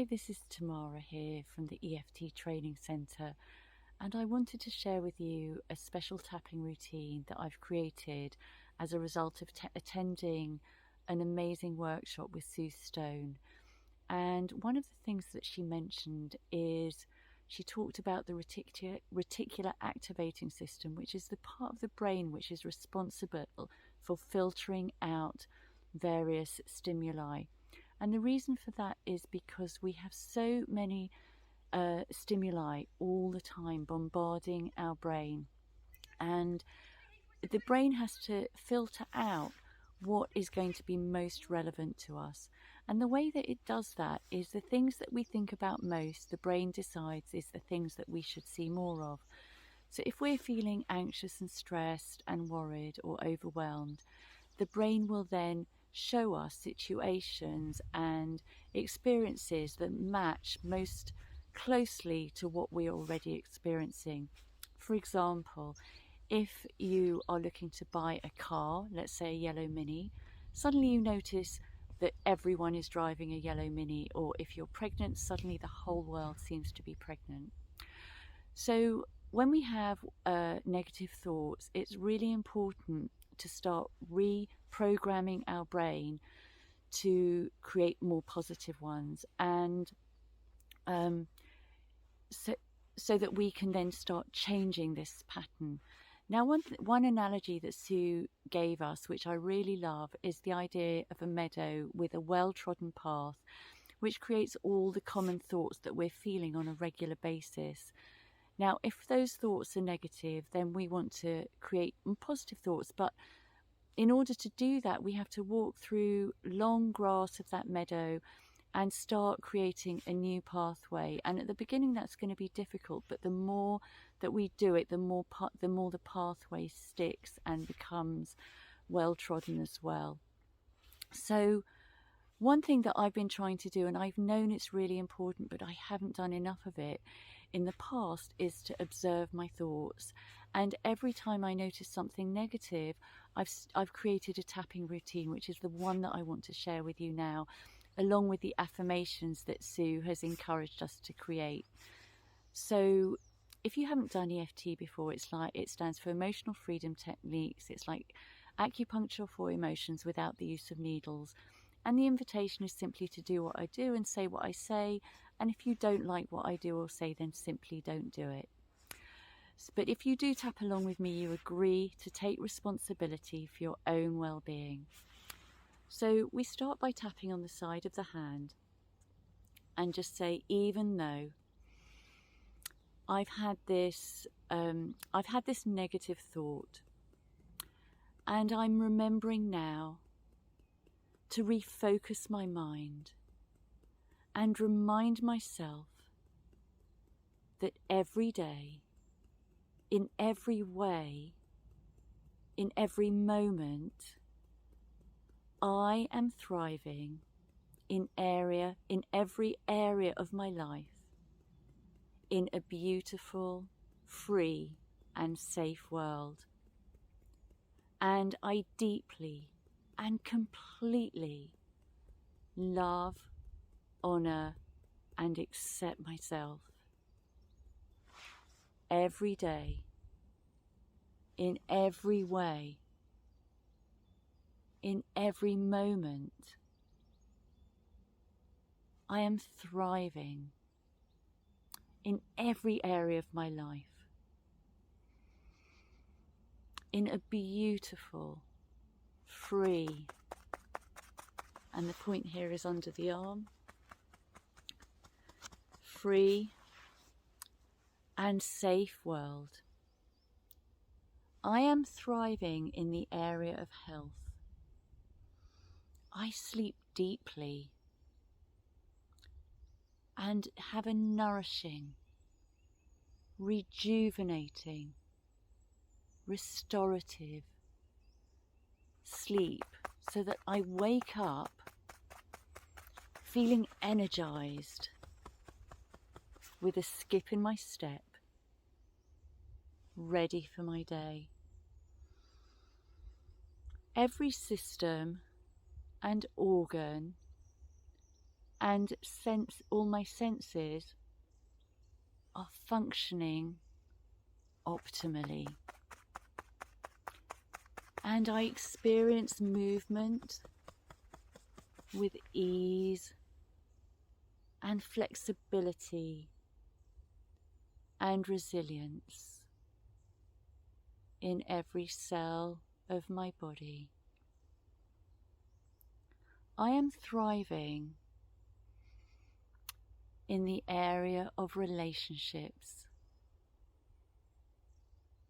Hi, this is Tamara here from the EFT Training Centre, and I wanted to share with you a special tapping routine that I've created as a result of attending an amazing workshop with Sue Stone. And one of the things that she mentioned is she talked about the reticular activating system, which is the part of the brain which is responsible for filtering out various stimuli. And the reason for that is because we have so many stimuli all the time bombarding our brain, and the brain has to filter out what is going to be most relevant to us. And the way that it does that is the things that we think about most, the brain decides is the things that we should see more of. So if we're feeling anxious and stressed and worried or overwhelmed, the brain will then show us situations and experiences that match most closely to what we're already experiencing. For example, if you are looking to buy a car, let's say a yellow Mini, suddenly you notice that everyone is driving a yellow Mini, or if you're pregnant, suddenly the whole world seems to be pregnant. So when we have negative thoughts, it's really important to start reprogramming our brain to create more positive ones, and so that we can then start changing this pattern. Now, one analogy that Sue gave us, which I really love, is the idea of a meadow with a well-trodden path, which creates all the common thoughts that we're feeling on a regular basis. Now, if those thoughts are negative, then we want to create positive thoughts. But in order to do that, we have to walk through long grass of that meadow and start creating a new pathway. And at the beginning, that's going to be difficult. But the more that we do it, the more the pathway sticks and becomes well trodden as well. So one thing that I've been trying to do, and I've known it's really important, but I haven't done enough of it in the past, is to observe my thoughts. And every time I notice something negative, I've created a tapping routine, which is the one that I want to share with you now, along with the affirmations that Sue has encouraged us to create. So if you haven't done EFT before, it stands for Emotional Freedom Techniques. It's like acupuncture for emotions without the use of needles. And the invitation is simply to do what I do and say what I say. And if you don't like what I do or say, then simply don't do it. But if you do tap along with me, you agree to take responsibility for your own well-being. So we start by tapping on the side of the hand and just say, even though I've had this negative thought, and I'm remembering now to refocus my mind and remind myself that every day, in every way, in every moment, I am thriving in every area of my life in a beautiful, free and safe world. And I deeply and completely love, honor and accept myself every day, in every way, in every moment. I am thriving in every area of my life in a beautiful, free, and the point here is under the arm, free and safe world. I am thriving in the area of health. I sleep deeply and have a nourishing, rejuvenating, restorative sleep, so that I wake up feeling energized, with a skip in my step, ready for my day. Every system and organ and all my senses are functioning optimally. And I experience movement with ease and flexibility and resilience in every cell of my body. I am thriving in the area of relationships.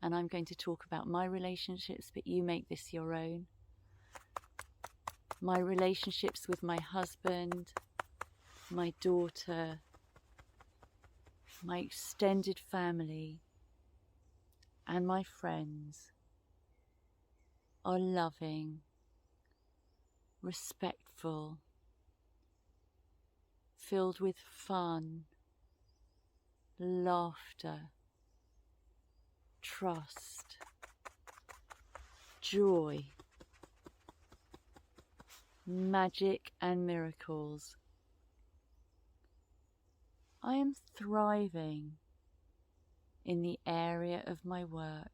And I'm going to talk about my relationships, but you make this your own. My relationships with my husband, my daughter, my extended family, and my friends are loving, respectful, filled with fun, laughter, trust, joy, magic and miracles. I am thriving in the area of my work,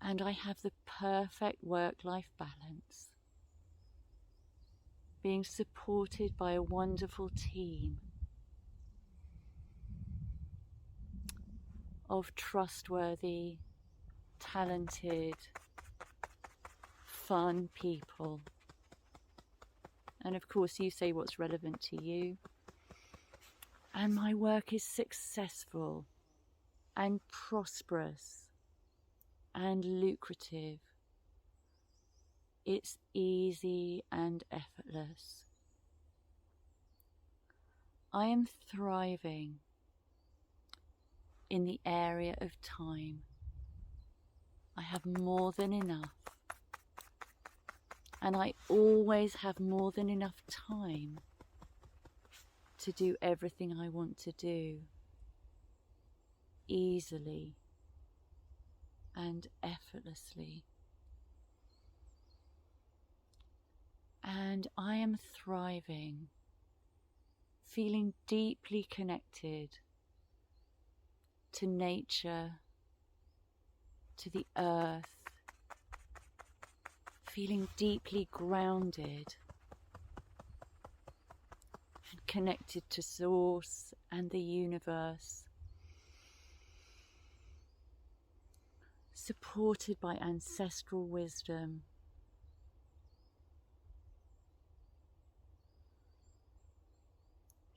and I have the perfect work-life balance, being supported by a wonderful team of trustworthy, talented, fun people. And of course, you say what's relevant to you. And my work is successful and prosperous and lucrative. It's easy and effortless. I am thriving in the area of time. I have more than enough. And I always have more than enough time to do everything I want to do easily and effortlessly. And I am thriving, feeling deeply connected to nature, to the earth, feeling deeply grounded and connected to Source and the universe, supported by ancestral wisdom,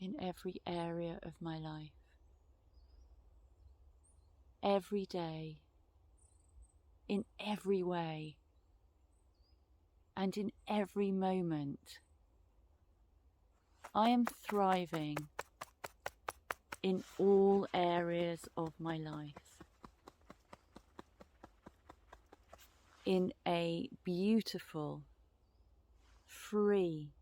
in every area of my life. Every day, in every way, and in every moment, I am thriving in all areas of my life, in a beautiful, free,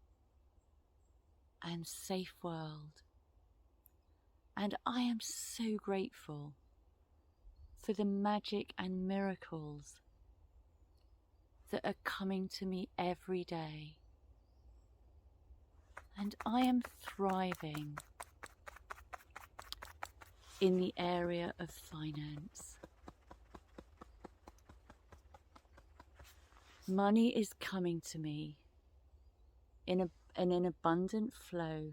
and safe world. And I am so grateful for the magic and miracles that are coming to me every day. And I am thriving in the area of finance. Money is coming to me in an abundant flow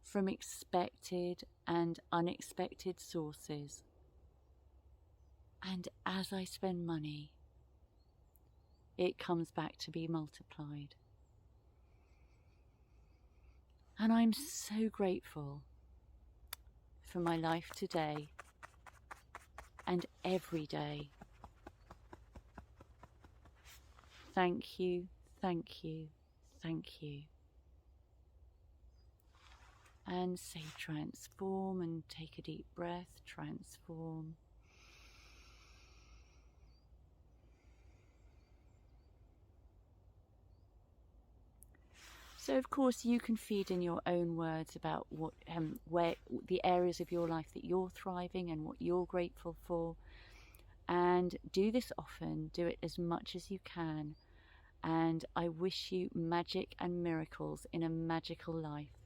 from expected and unexpected sources. And as I spend money, it comes back to be multiplied. And I'm so grateful for my life today and every day. Thank you, thank you, thank you. And say transform, and take a deep breath, transform. So of course you can feed in your own words about what, where the areas of your life that you're thriving and what you're grateful for. And do this often, do it as much as you can. And I wish you magic and miracles in a magical life.